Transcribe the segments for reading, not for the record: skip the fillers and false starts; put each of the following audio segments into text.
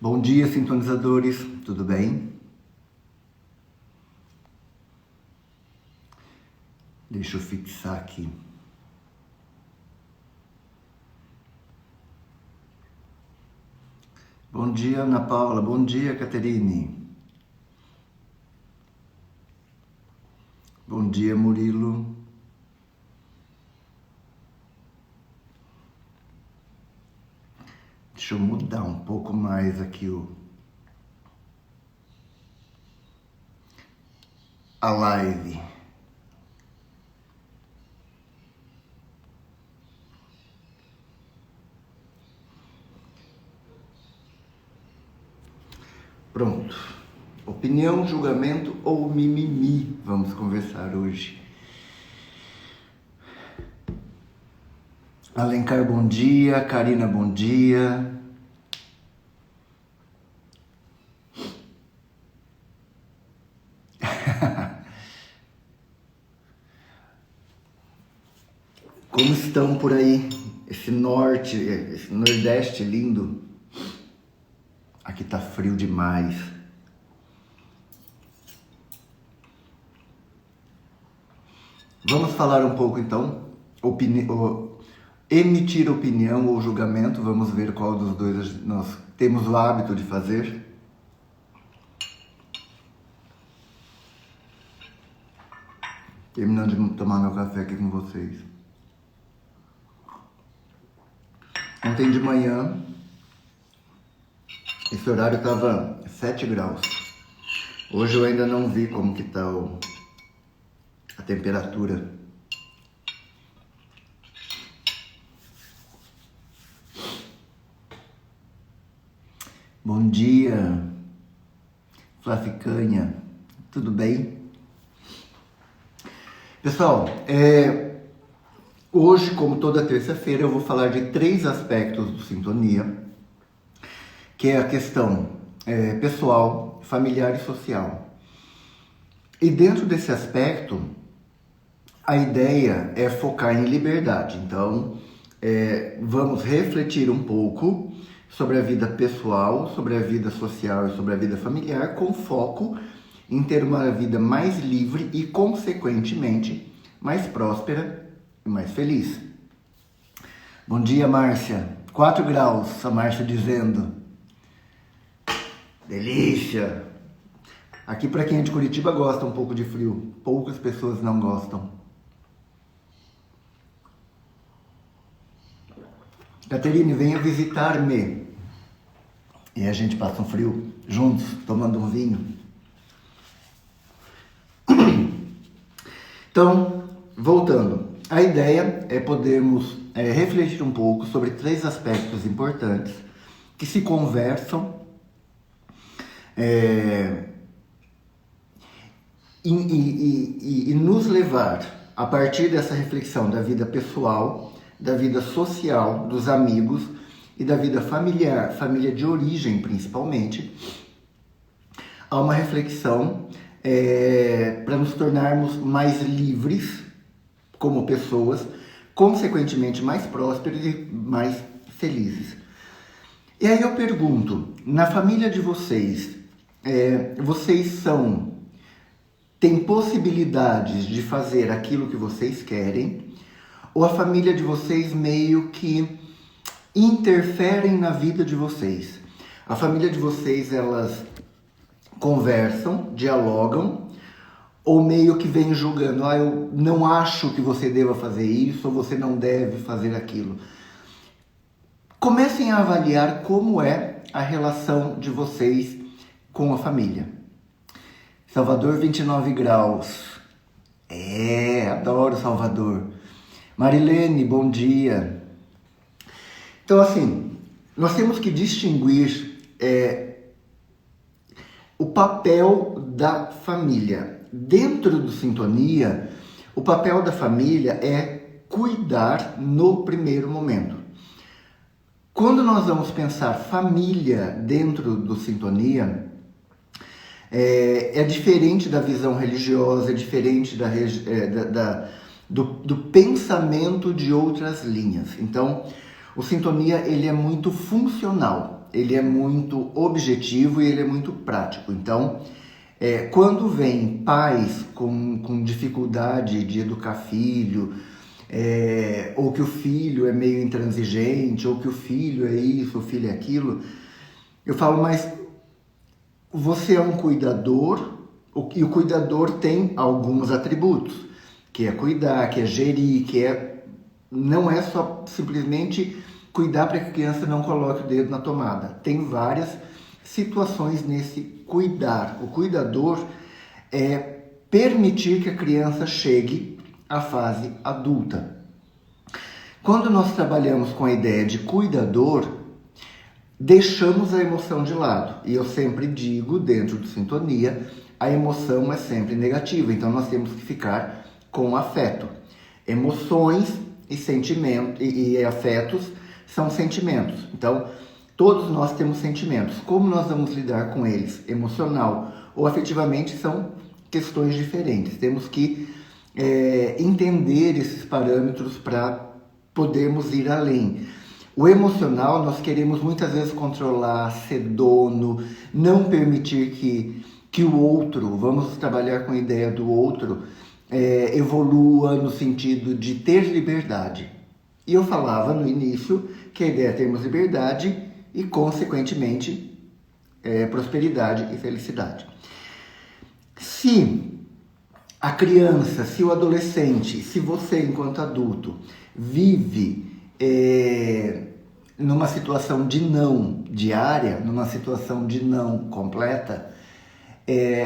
Bom dia, sintonizadores, tudo bem? Deixa eu fixar aqui. Bom dia, Ana Paula. Bom dia, Caterine. Bom dia, Murilo. Deixa eu mudar um pouco mais aqui a live. Pronto. Opinião, julgamento ou mimimi? Vamos conversar hoje. Alencar, bom dia. Karina, bom dia. Como estão por aí? Esse nordeste lindo. Aqui tá frio demais. Vamos falar um pouco então, emitir opinião ou julgamento. Vamos ver qual dos dois nós temos o hábito de fazer. Terminando de tomar meu café aqui com vocês. Ontem de manhã, esse horário estava 7 graus. Hoje eu ainda não vi como que tá a temperatura. Bom dia, Flaficanha, tudo bem? Pessoal, hoje, como toda terça-feira, eu vou falar de 3 aspectos do Sintonia, que é a questão pessoal, familiar e social. E dentro desse aspecto, a ideia é focar em liberdade. Então, vamos refletir um pouco sobre a vida pessoal, sobre a vida social e sobre a vida familiar, com foco em ter uma vida mais livre e, consequentemente, mais próspera e mais feliz. Bom dia, Márcia. 4 graus, a Márcia dizendo. Delícia! Aqui, para quem é de Curitiba, gosta um pouco de frio. Poucas pessoas não gostam. Caterine, venha visitar-me. E a gente passa um frio juntos, tomando um vinho. Então, voltando. A ideia é podermos refletir um pouco sobre 3 aspectos importantes que se conversam e nos levar, a partir dessa reflexão da vida pessoal, da vida social, dos amigos e da vida familiar, família de origem principalmente, a uma reflexão para nos tornarmos mais livres como pessoas, consequentemente mais prósperos e mais felizes. E aí eu pergunto, na família de vocês, vocês têm possibilidades de fazer aquilo que vocês querem, ou a família de vocês meio que interferem na vida de vocês? A família de vocês, elas conversam, dialogam, ou meio que vem julgando, eu não acho que você deva fazer isso, ou você não deve fazer aquilo. Comecem a avaliar como é a relação de vocês com a família. Salvador, 29 graus. Adoro Salvador. Marilene, bom dia. Então, assim, nós temos que distinguir o papel da família. Dentro do Sintonia, o papel da família é cuidar no primeiro momento. Quando nós vamos pensar família dentro do Sintonia, é diferente da visão religiosa, é diferente do pensamento de outras linhas. Então, o Sintonia, ele é muito funcional. ele é muito objetivo e ele é muito prático. Então, quando vem pais com dificuldade de educar filho, ou que o filho é meio intransigente, ou que o filho é isso, o filho é aquilo, eu falo, mas você é um cuidador, e o cuidador tem alguns atributos, que é cuidar, que é gerir, não é só simplesmente cuidar para que a criança não coloque o dedo na tomada. Tem várias situações nesse cuidar. O cuidador é permitir que a criança chegue à fase adulta. Quando nós trabalhamos com a ideia de cuidador, deixamos a emoção de lado. E eu sempre digo, dentro do Sintonia, a emoção é sempre negativa. Então nós temos que ficar com afeto. Emoções e sentimentos e afetos são sentimentos. Então, todos nós temos sentimentos. Como nós vamos lidar com eles, emocional ou afetivamente, são questões diferentes. Temos que entender esses parâmetros para podermos ir além. O emocional, nós queremos muitas vezes controlar, ser dono, não permitir que o outro, vamos trabalhar com a ideia do outro, evolua no sentido de ter liberdade. E eu falava no início que a ideia é termos liberdade e, consequentemente, prosperidade e felicidade. Se a criança, se o adolescente, se você enquanto adulto vive numa situação de não diária, numa situação de não completa,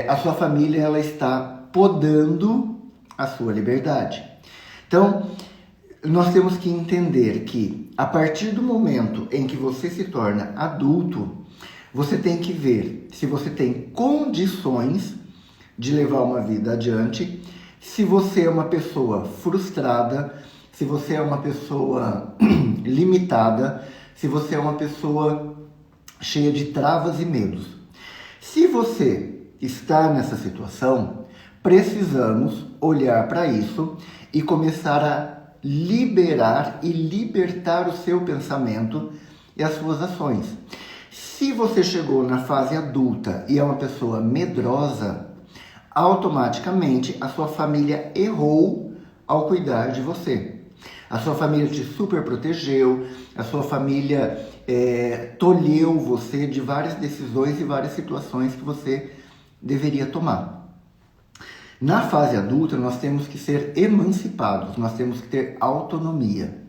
a sua família ela está podando a sua liberdade. Então, nós temos que entender que a partir do momento em que você se torna adulto, você tem que ver se você tem condições de levar uma vida adiante, se você é uma pessoa frustrada, se você é uma pessoa limitada, se você é uma pessoa cheia de travas e medos. Se você está nessa situação, precisamos olhar para isso e começar a liberar e libertar o seu pensamento e as suas ações. Se você chegou na fase adulta e é uma pessoa medrosa, automaticamente a sua família errou ao cuidar de você. A sua família te super protegeu, a sua família tolheu você de várias decisões e várias situações que você deveria tomar. Na fase adulta, nós temos que ser emancipados, nós temos que ter autonomia.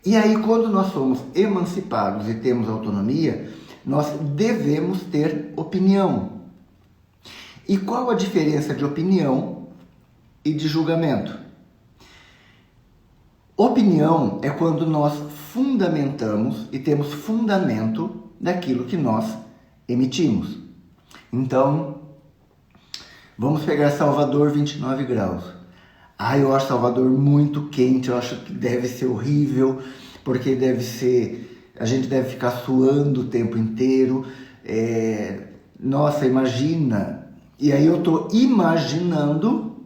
E aí, quando nós somos emancipados e temos autonomia, nós devemos ter opinião. E qual a diferença de opinião e de julgamento? Opinião é quando nós fundamentamos e temos fundamento daquilo que nós emitimos. Então, vamos pegar Salvador 29 graus. Eu acho Salvador muito quente, eu acho que deve ser horrível, porque a gente deve ficar suando o tempo inteiro. Nossa, imagina. E aí eu estou imaginando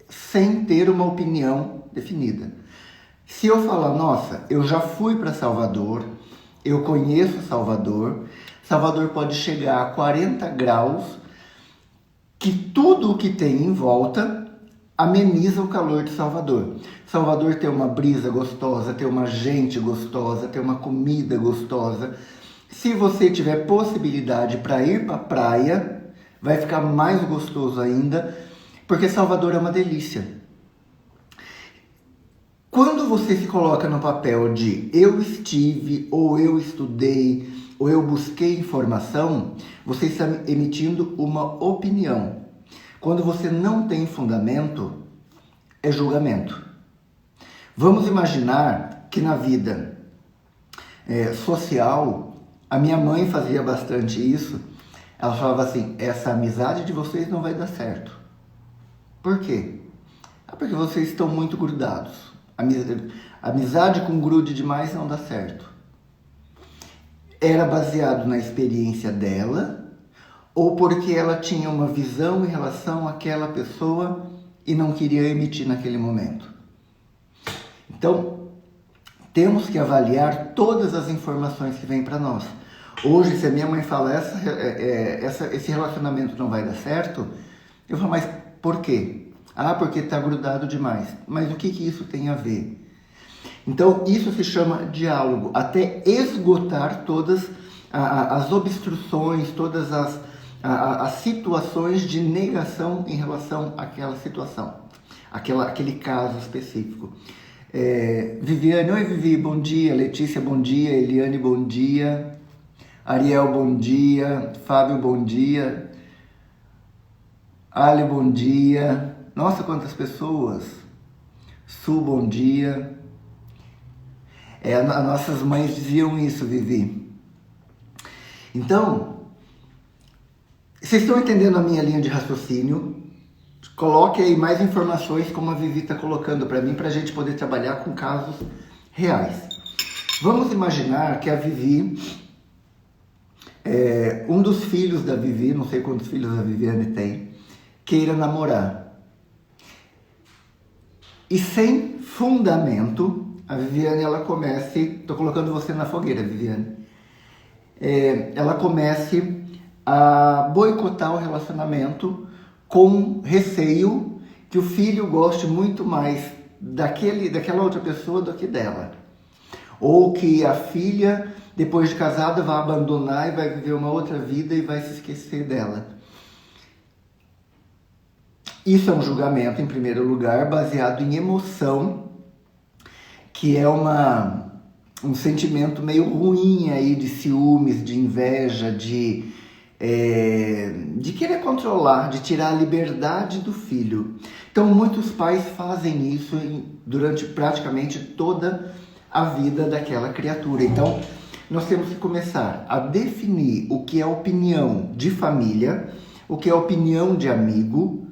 sem ter uma opinião definida. Se eu falar, nossa, eu já fui para Salvador, eu conheço Salvador, Salvador pode chegar a 40 graus, que tudo o que tem em volta ameniza o calor de Salvador. Salvador tem uma brisa gostosa, tem uma gente gostosa, tem uma comida gostosa. Se você tiver possibilidade para ir para a praia, vai ficar mais gostoso ainda, porque Salvador é uma delícia. Quando você se coloca no papel de eu estive, ou eu estudei, ou eu busquei informação, você está emitindo uma opinião. Quando você não tem fundamento, é julgamento. Vamos imaginar que na vida social, a minha mãe fazia bastante isso. Ela falava assim, essa amizade de vocês não vai dar certo. Por quê? Porque vocês estão muito grudados. Amizade com grude demais não dá certo. Era baseado na experiência dela, ou porque ela tinha uma visão em relação àquela pessoa e não queria emitir naquele momento. Então, temos que avaliar todas as informações que vêm para nós. Hoje, se a minha mãe fala esse relacionamento não vai dar certo, eu falo, mas por quê? Ah, porque está grudado demais. Mas o que isso tem a ver? Então, isso se chama diálogo, até esgotar todas as obstruções, todas as situações de negação em relação àquela situação, aquele caso específico. Viviane, oi Vivi, bom dia. Letícia, bom dia. Eliane, bom dia. Ariel, bom dia. Fábio, bom dia. Ali, bom dia. Nossa, quantas pessoas. Su, bom dia. As nossas mães diziam isso, Vivi. Então, vocês estão entendendo a minha linha de raciocínio? Coloque aí mais informações como a Vivi está colocando para mim, para a gente poder trabalhar com casos reais. Vamos imaginar que a Vivi, um dos filhos da Vivi, não sei quantos filhos a Viviane tem, queira namorar. E sem fundamento, a Viviane, ela comece, estou colocando você na fogueira, Viviane, ela comece a boicotar o relacionamento com receio que o filho goste muito mais daquela outra pessoa do que dela. Ou que a filha, depois de casada, vai abandonar e vai viver uma outra vida e vai se esquecer dela. Isso é um julgamento, em primeiro lugar, baseado em emoção, que é um sentimento meio ruim aí de ciúmes, de inveja, de querer controlar, de tirar a liberdade do filho. Então, muitos pais fazem isso durante praticamente toda a vida daquela criatura. Então, nós temos que começar a definir o que é opinião de família, o que é opinião de amigo,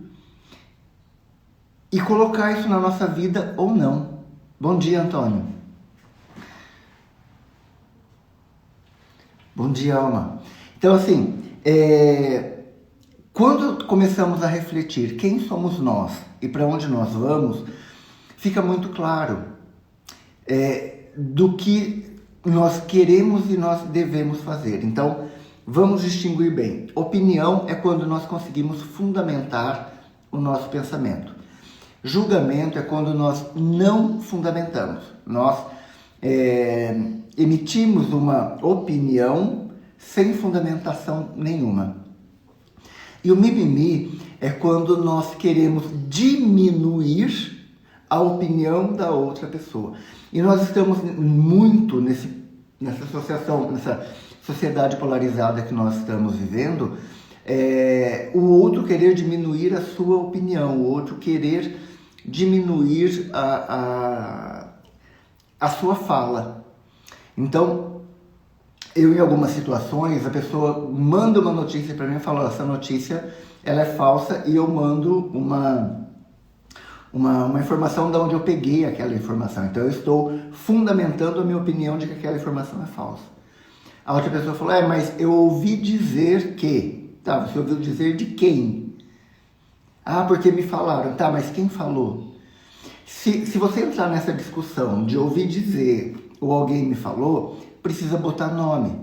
e colocar isso na nossa vida ou não. Bom dia, Antônio. Bom dia, Alma. Então, assim, quando começamos a refletir quem somos nós e para onde nós vamos, fica muito claro do que nós queremos e nós devemos fazer. Então, vamos distinguir bem. Opinião é quando nós conseguimos fundamentar o nosso pensamento. Julgamento é quando nós não fundamentamos. Nós emitimos uma opinião sem fundamentação nenhuma. E o mimimi é quando nós queremos diminuir a opinião da outra pessoa. E nós estamos muito nessa associação, nessa sociedade polarizada que nós estamos vivendo, o outro querer diminuir a sua opinião, o outro querer diminuir a sua fala. Então, eu em algumas situações, a pessoa manda uma notícia para mim e fala, essa notícia ela é falsa, e eu mando uma informação de onde eu peguei aquela informação. Então eu estou fundamentando a minha opinião de que aquela informação é falsa. A outra pessoa falou, mas eu ouvi dizer que... Tá, você ouviu dizer de quem? Ah, porque me falaram. Tá, mas quem falou? Se você entrar nessa discussão de ouvir dizer ou alguém me falou, precisa botar nome.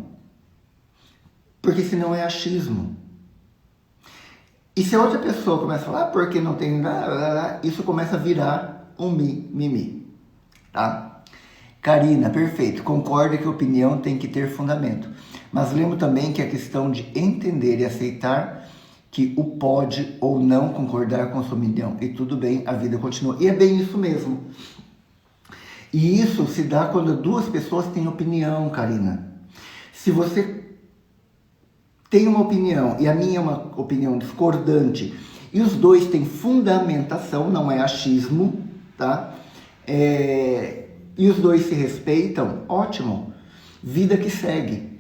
Porque senão é achismo. E se a outra pessoa começa a falar, porque não tem nada, isso começa a virar um mimimi, tá? Karina, perfeito, concorda que a opinião tem que ter fundamento. Mas lembro também que a questão de entender e aceitar que o pode ou não concordar com a sua opinião. E tudo bem, a vida continua. E é bem isso mesmo. E isso se dá quando duas pessoas têm opinião, Karina. Se você tem uma opinião e a minha é uma opinião discordante e os dois têm fundamentação, não é achismo, tá? E os dois se respeitam, ótimo. Vida que segue.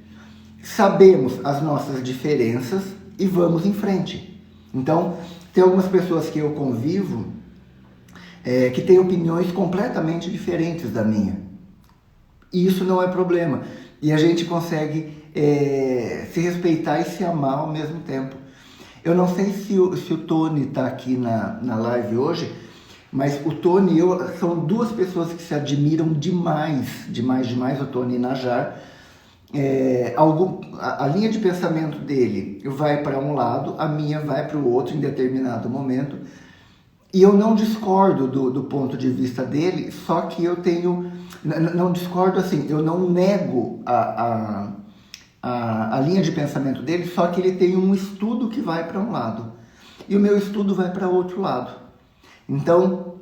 Sabemos as nossas diferenças e vamos em frente. Então, tem algumas pessoas que eu convivo que têm opiniões completamente diferentes da minha. E isso não é problema. E a gente consegue se respeitar e se amar ao mesmo tempo. Eu não sei se o Tony está aqui na live hoje, mas o Tony e eu são duas pessoas que se admiram demais, o Tony e Najar. a linha de pensamento dele vai para um lado, a minha vai para o outro em determinado momento, e eu não discordo do ponto de vista dele, só que eu tenho... Não discordo assim, eu não nego a linha de pensamento dele, só que ele tem um estudo que vai para um lado, e o meu estudo vai para outro lado. Então,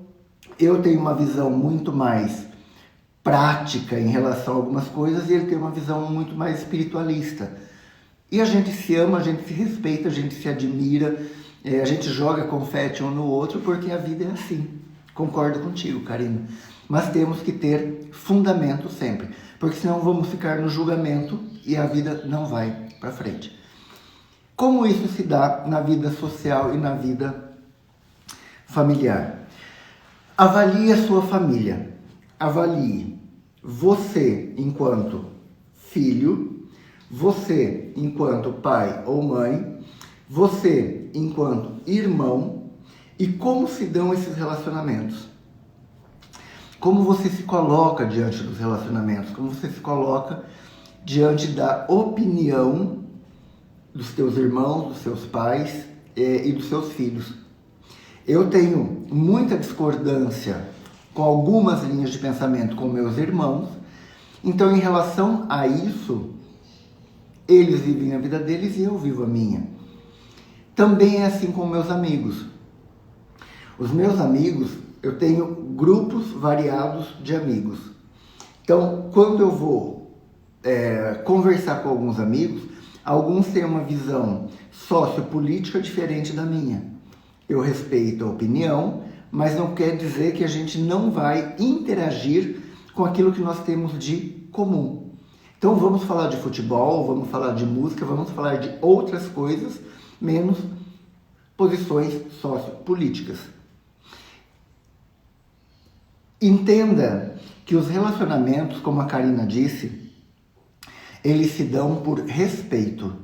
eu tenho uma visão muito mais prática em relação a algumas coisas e ele tem uma visão muito mais espiritualista. E a gente se ama, a gente se respeita, a gente se admira, a gente joga confete um no outro porque a vida é assim. Concordo contigo, Karina. Mas temos que ter fundamento sempre, porque senão vamos ficar no julgamento e a vida não vai para frente. Como isso se dá na vida social e na vida familiar? Avalie a sua família. Avalie você enquanto filho, você enquanto pai ou mãe, você enquanto irmão e como se dão esses relacionamentos. Como você se coloca diante dos relacionamentos, como você se coloca diante da opinião dos teus irmãos, dos seus pais e dos seus filhos. Eu tenho muita discordância com algumas linhas de pensamento com meus irmãos, então em relação a isso, eles vivem a vida deles e eu vivo a minha. Também é assim com meus amigos. Os meus amigos, eu tenho grupos variados de amigos. Então, quando eu vou conversar com alguns amigos, alguns têm uma visão sociopolítica diferente da minha. Eu respeito a opinião, mas não quer dizer que a gente não vai interagir com aquilo que nós temos de comum. Então vamos falar de futebol, vamos falar de música, vamos falar de outras coisas, menos posições sociopolíticas. Entenda que os relacionamentos, como a Karina disse, eles se dão por respeito.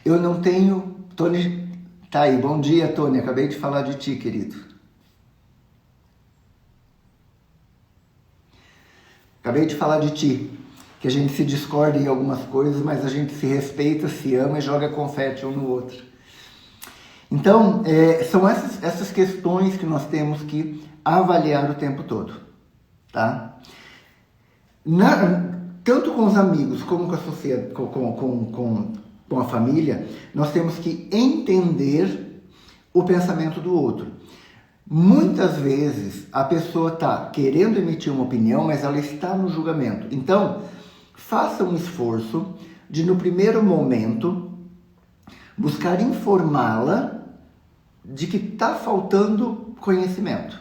Eu não tenho... Tony, tá aí, bom dia, Tony, acabei de falar de ti, querido. Acabei de falar de ti, que a gente se discorda em algumas coisas, mas a gente se respeita, se ama e joga confete um no outro. Então, são essas questões que nós temos que avaliar o tempo todo, tá? Tanto com os amigos como com a sociedade, com a família, nós temos que entender o pensamento do outro. Muitas vezes a pessoa está querendo emitir uma opinião, mas ela está no julgamento. Então, faça um esforço de, no primeiro momento, buscar informá-la de que está faltando conhecimento.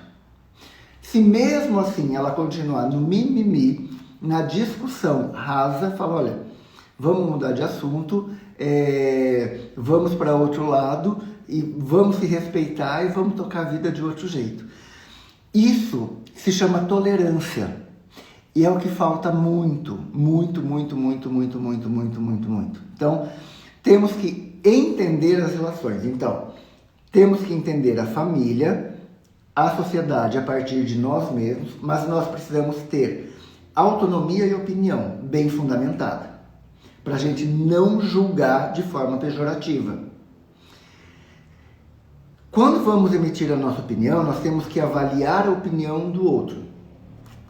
Se mesmo assim ela continuar no mimimi, na discussão rasa, fala, olha, vamos mudar de assunto, vamos para outro lado e vamos se respeitar e vamos tocar a vida de outro jeito. Isso se chama tolerância. E é o que falta muito. Então, temos que entender as relações. Então, temos que entender a família, a sociedade a partir de nós mesmos, mas nós precisamos ter autonomia e opinião bem fundamentada, para a gente não julgar de forma pejorativa. Quando vamos emitir a nossa opinião, nós temos que avaliar a opinião do outro.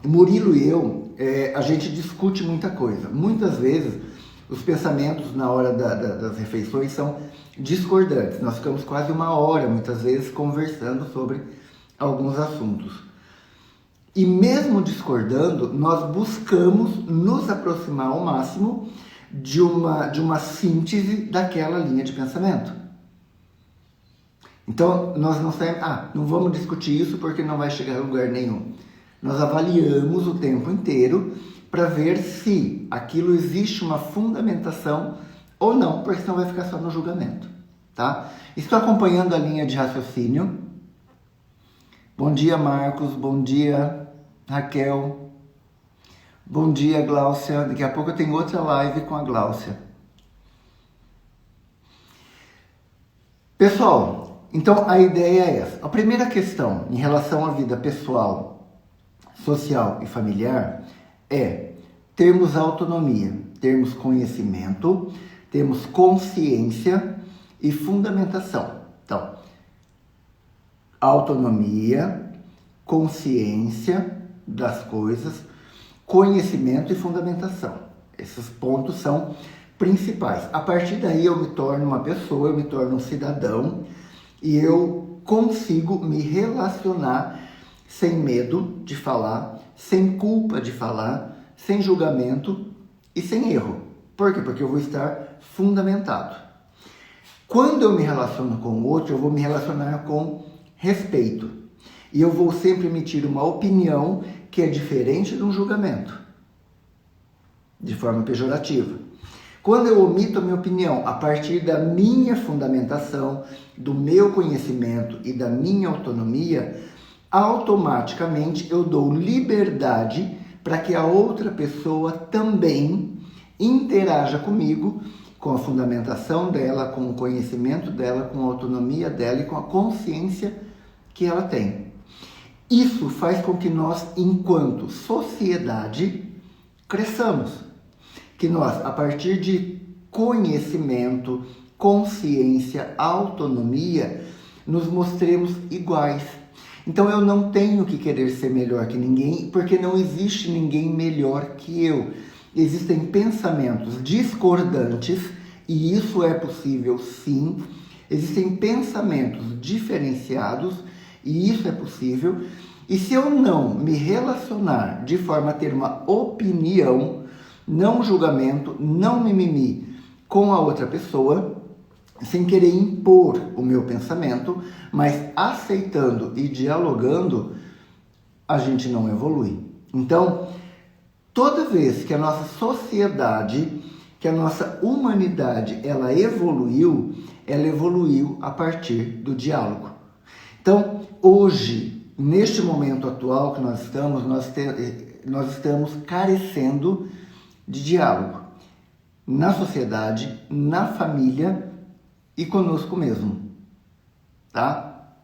Murilo e eu, a gente discute muita coisa. Muitas vezes, os pensamentos na hora das refeições são discordantes. Nós ficamos quase uma hora, muitas vezes, conversando sobre alguns assuntos. E mesmo discordando, nós buscamos nos aproximar ao máximo de uma síntese daquela linha de pensamento. Então, nós não saímos, não vamos discutir isso porque não vai chegar a lugar nenhum. Nós avaliamos o tempo inteiro para ver se aquilo existe uma fundamentação ou não, porque senão vai ficar só no julgamento, tá? Estou acompanhando a linha de raciocínio. Bom dia, Marcos. Bom dia, Raquel. Bom dia, Gláucia. Daqui a pouco eu tenho outra live com a Gláucia. Pessoal, então a ideia é essa. A primeira questão em relação à vida pessoal, social e familiar é termos autonomia. termos conhecimento, temos consciência e fundamentação. Então, autonomia, consciência das coisas, conhecimento e fundamentação. Esses pontos são principais. A partir daí eu me torno uma pessoa, eu me torno um cidadão e eu consigo me relacionar sem medo de falar, sem culpa de falar, sem julgamento e sem erro. Por quê? Porque eu vou estar fundamentado. Quando eu me relaciono com o outro, eu vou me relacionar com respeito. E eu vou sempre emitir uma opinião que é diferente de um julgamento, de forma pejorativa. Quando eu omito a minha opinião a partir da minha fundamentação, do meu conhecimento e da minha autonomia, automaticamente eu dou liberdade para que a outra pessoa também interaja comigo, com a fundamentação dela, com o conhecimento dela, com a autonomia dela e com a consciência que ela tem. Isso faz com que nós, enquanto sociedade, cresçamos. Que nós, a partir de conhecimento, consciência, autonomia, nos mostremos iguais. Então eu não tenho que querer ser melhor que ninguém, porque não existe ninguém melhor que eu. Existem pensamentos discordantes, e isso é possível sim. Existem pensamentos diferenciados, e isso é possível. E se eu não me relacionar de forma a ter uma opinião, não julgamento, não mimimi com a outra pessoa, sem querer impor o meu pensamento, mas aceitando e dialogando, a gente não evolui. Então, toda vez que a nossa sociedade, que a nossa humanidade, ela evoluiu a partir do diálogo. Então, hoje, neste momento atual que nós estamos carecendo de diálogo na sociedade, na família e conosco mesmo, tá?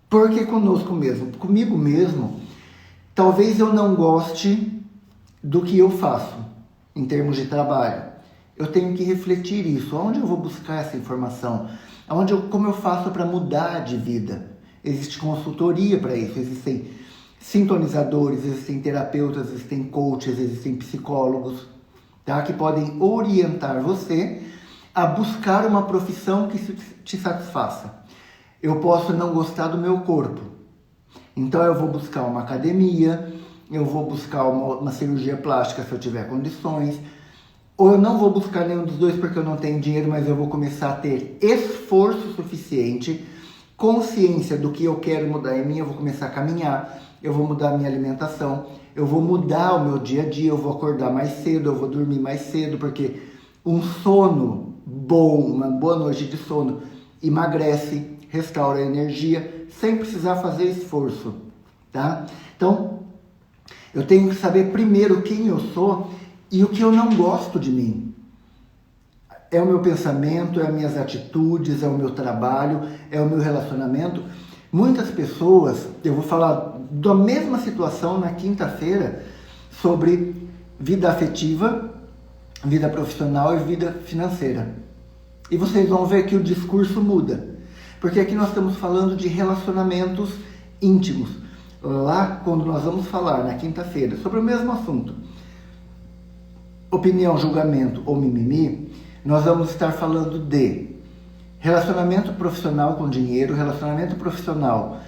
Por que conosco mesmo? Comigo mesmo, talvez eu não goste do que eu faço em termos de trabalho. Eu tenho que refletir isso. Onde eu vou buscar essa informação? Como eu faço para mudar de vida? Existe consultoria para isso, existem sintonizadores, existem terapeutas, existem coaches, existem psicólogos, tá? Que podem orientar você a buscar uma profissão que te satisfaça. Eu posso não gostar do meu corpo, então eu vou buscar uma academia, eu vou buscar uma cirurgia plástica se eu tiver condições, ou eu não vou buscar nenhum dos dois porque eu não tenho dinheiro, mas eu vou começar a ter esforço suficiente, consciência do que eu quero mudar em mim, eu vou começar a caminhar, eu vou mudar a minha alimentação, eu vou mudar o meu dia a dia, eu vou acordar mais cedo, eu vou dormir mais cedo, porque um sono bom, uma boa noite de sono, emagrece, restaura a energia, sem precisar fazer esforço, tá? Então, eu tenho que saber primeiro quem eu sou e o que eu não gosto de mim. É o meu pensamento, é as minhas atitudes, é o meu trabalho, é o meu relacionamento. Muitas pessoas, eu vou falar da mesma situação na quinta-feira sobre vida afetiva, vida profissional e vida financeira. E vocês vão ver que o discurso muda. Porque aqui nós estamos falando de relacionamentos íntimos. Lá, quando nós vamos falar na quinta-feira sobre o mesmo assunto, opinião, julgamento ou mimimi, nós vamos estar falando de relacionamento profissional com dinheiro, relacionamento profissional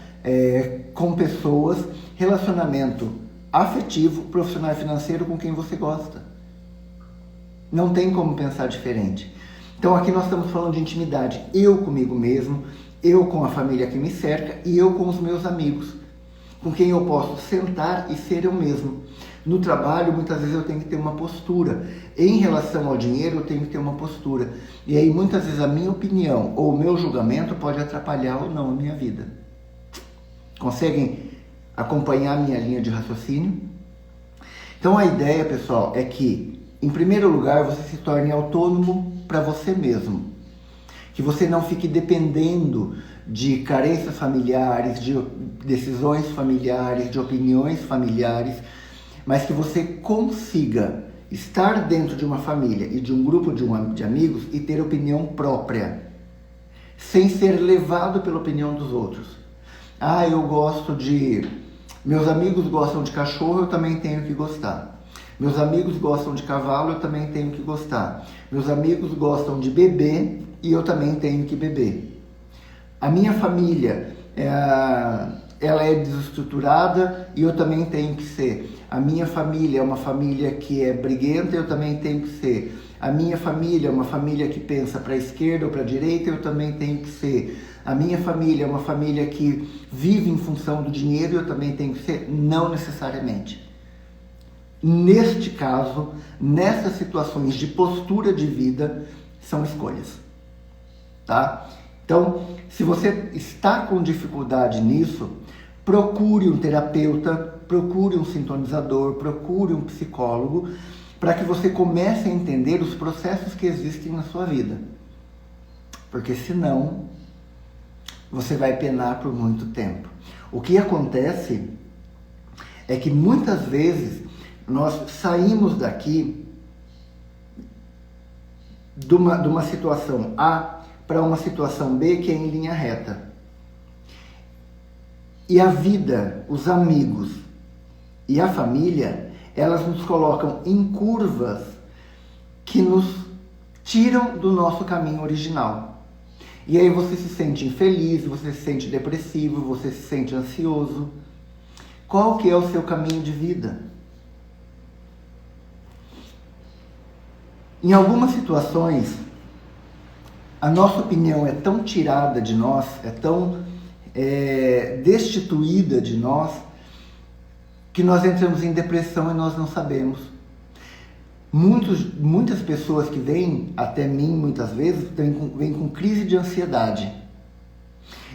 com pessoas, relacionamento afetivo, profissional e financeiro com quem você gosta. Não tem como pensar diferente. Então aqui nós estamos falando de intimidade, eu comigo mesmo, eu com a família que me cerca e eu com os meus amigos, com quem eu posso sentar e ser eu mesmo. No trabalho, muitas vezes eu tenho que ter uma postura. Em relação ao dinheiro, eu tenho que ter uma postura. E aí, muitas vezes, a minha opinião ou o meu julgamento pode atrapalhar ou não a minha vida. Conseguem acompanhar a minha linha de raciocínio? Então, a ideia, pessoal, é que, em primeiro lugar, você se torne autônomo para você mesmo. Que você não fique dependendo de carências familiares, de decisões familiares, de opiniões familiares. mas que você consiga estar dentro de uma família e de um grupo de amigos e ter opinião própria, sem ser levado pela opinião dos outros. Meus amigos gostam de cachorro, eu também tenho que gostar. Meus amigos gostam de cavalo, eu também tenho que gostar. Meus amigos gostam de beber e eu também tenho que beber. A minha família, ela é desestruturada e eu também tenho que ser. A minha família é uma família que é briguenta, eu também tenho que ser. A minha família é uma família que pensa para a esquerda ou para a direita, eu também tenho que ser. A minha família é uma família que vive em função do dinheiro, eu também tenho que ser. Não necessariamente. Neste caso, nessas situações de postura de vida, são escolhas. Tá? Então, se você está com dificuldade nisso, procure um terapeuta, procure um sintonizador, procure um psicólogo, para que você comece a entender os processos que existem na sua vida. Porque senão, você vai penar por muito tempo. O que acontece é que muitas vezes nós saímos daqui de uma situação A para uma situação B que é em linha reta. E a vida, os amigos e a família, elas nos colocam em curvas que nos tiram do nosso caminho original. E aí você se sente infeliz, você se sente depressivo, você se sente ansioso. Qual que é o seu caminho de vida? Em algumas situações, a nossa opinião é tão tirada de nós, é tão destituída de nós, que nós entramos em depressão e nós não sabemos. Muitas pessoas que vêm até mim, muitas vezes, vêm com crise de ansiedade.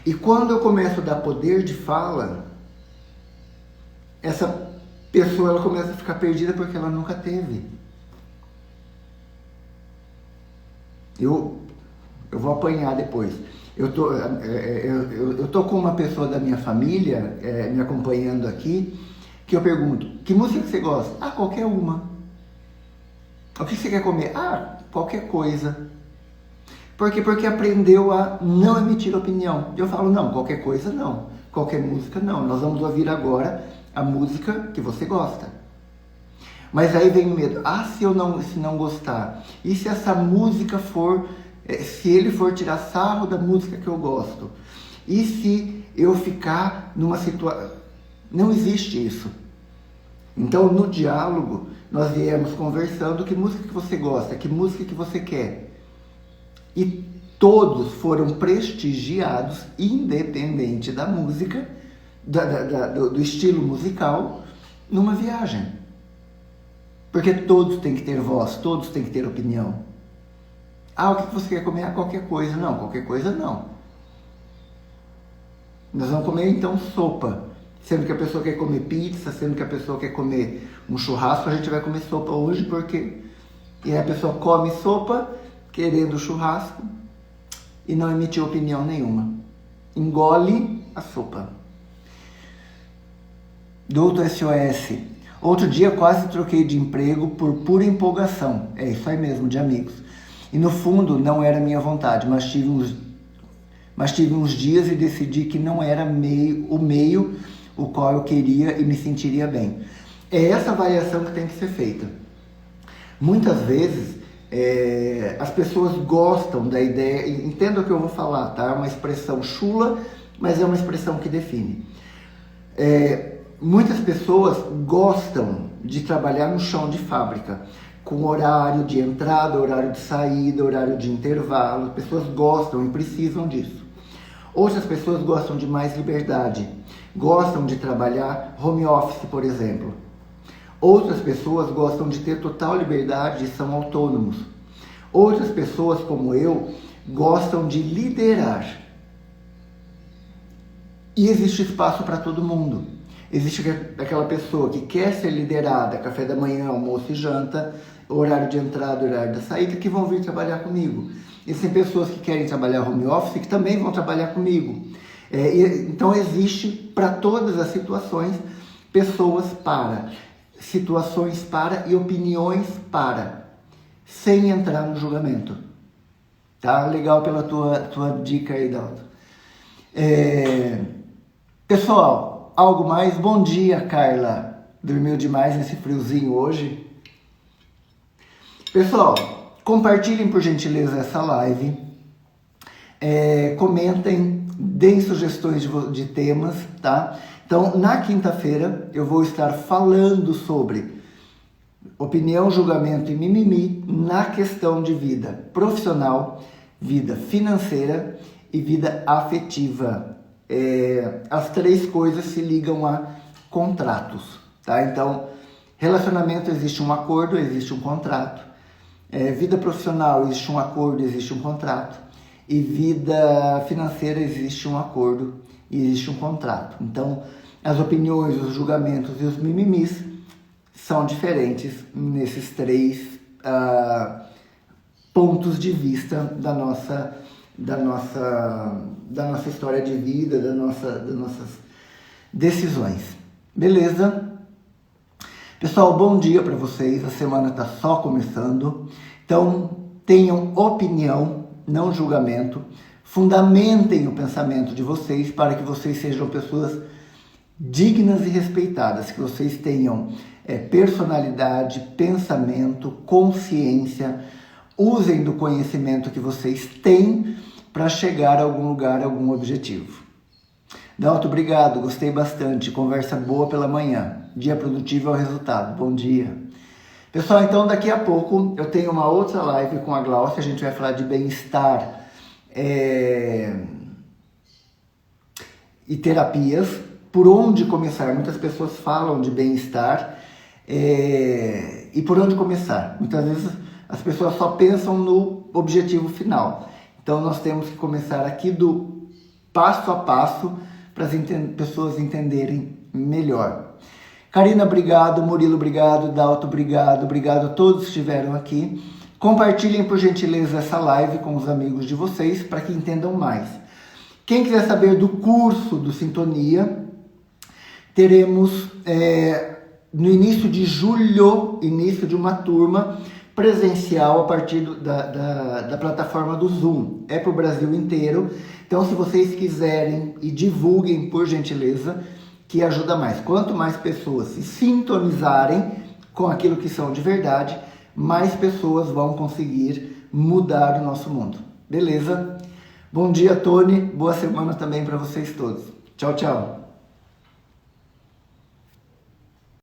E quando eu começo a dar poder de fala, essa pessoa ela começa a ficar perdida porque ela nunca teve. Eu vou apanhar depois. Eu tô com uma pessoa da minha família me acompanhando aqui, que eu pergunto, que música que você gosta? Ah, qualquer uma. O que você quer comer? Ah, qualquer coisa. Por quê? Porque aprendeu a não emitir opinião. Eu falo, não, qualquer coisa não. Qualquer música não. Nós vamos ouvir agora a música que você gosta. Mas aí vem o medo. Ah, se não gostar? E se essa música for... se ele for tirar sarro da música que eu gosto? E se eu ficar numa situação... Não existe isso. Então, no diálogo, nós viemos conversando que música que você gosta, que música que você quer. E todos foram prestigiados, independente da música, do estilo musical, numa viagem. Porque todos têm que ter voz, todos têm que ter opinião. Ah, o que você quer comer? Ah, qualquer coisa. Não, qualquer coisa não. Nós vamos comer então sopa. Sendo que a pessoa quer comer pizza, sendo que a pessoa quer comer um churrasco, a gente vai comer sopa hoje porque... E aí a pessoa come sopa, querendo churrasco, e não emitiu opinião nenhuma. Engole a sopa. Doutor SOS. Outro dia quase troquei de emprego por pura empolgação. É isso aí mesmo, de amigos. E no fundo não era minha vontade, mas tive uns dias e decidi que não era o meio o qual eu queria e me sentiria bem. É essa avaliação que tem que ser feita. Muitas vezes as pessoas gostam da ideia, entenda o que eu vou falar, tá? É uma expressão chula, mas é uma expressão que define. Muitas pessoas gostam de trabalhar no chão de fábrica, com horário de entrada, horário de saída, horário de intervalo. As pessoas gostam e precisam disso. Outras pessoas gostam de mais liberdade, gostam de trabalhar home office, por exemplo. Outras pessoas gostam de ter total liberdade e são autônomos. Outras pessoas, como eu, gostam de liderar. E existe espaço para todo mundo. Existe aquela pessoa que quer ser liderada, café da manhã, almoço e janta, horário de entrada, horário da saída, que vão vir trabalhar comigo. Existem pessoas que querem trabalhar home office, que também vão trabalhar comigo. Então existe para todas as situações pessoas para. situações para e opiniões para, sem entrar no julgamento. Tá? Legal pela tua dica aí, Dalton. Pessoal, algo mais? Bom dia, Carla. Dormiu demais nesse friozinho hoje? Pessoal, compartilhem por gentileza essa live. Comentem, deem sugestões de temas, tá? Então, na quinta-feira, eu vou estar falando sobre opinião, julgamento e mimimi na questão de vida profissional, vida financeira e vida afetiva. As três coisas se ligam a contratos, tá? Então, relacionamento existe um acordo, existe um contrato. Vida profissional existe um acordo, existe um contrato. E vida financeira existe um acordo e existe um contrato. Então, as opiniões, os julgamentos e os mimimis são diferentes nesses três pontos de vista da nossa história de vida, das nossas decisões. Beleza? Pessoal, bom dia para vocês. A semana está só começando. Então, tenham opinião, não julgamento. Fundamentem o pensamento de vocês para que vocês sejam pessoas dignas e respeitadas, que vocês tenham personalidade, pensamento, consciência. Usem do conhecimento que vocês têm para chegar a algum lugar, a algum objetivo. Dalton, obrigado, gostei bastante. Conversa boa pela manhã. Dia produtivo é o resultado. Bom dia. Pessoal, então daqui a pouco eu tenho uma outra live com a Glaucia. A gente vai falar de bem-estar e terapias. Por onde começar? Muitas pessoas falam de bem-estar e por onde começar? Muitas vezes as pessoas só pensam no objetivo final. Então nós temos que começar aqui do passo a passo para as pessoas entenderem melhor. Karina, obrigado. Murilo, obrigado. Dalton, obrigado. Obrigado a todos que estiveram aqui. Compartilhem, por gentileza, essa live com os amigos de vocês para que entendam mais. Quem quiser saber do curso do Sintonia, teremos no início de julho, início de uma turma presencial a partir da plataforma do Zoom. É para o Brasil inteiro. Então, se vocês quiserem, e divulguem, por gentileza, que ajuda mais. Quanto mais pessoas se sintonizarem com aquilo que são de verdade, mais pessoas vão conseguir mudar o nosso mundo. Beleza? Bom dia, Tony. Boa semana também para vocês todos. Tchau, tchau.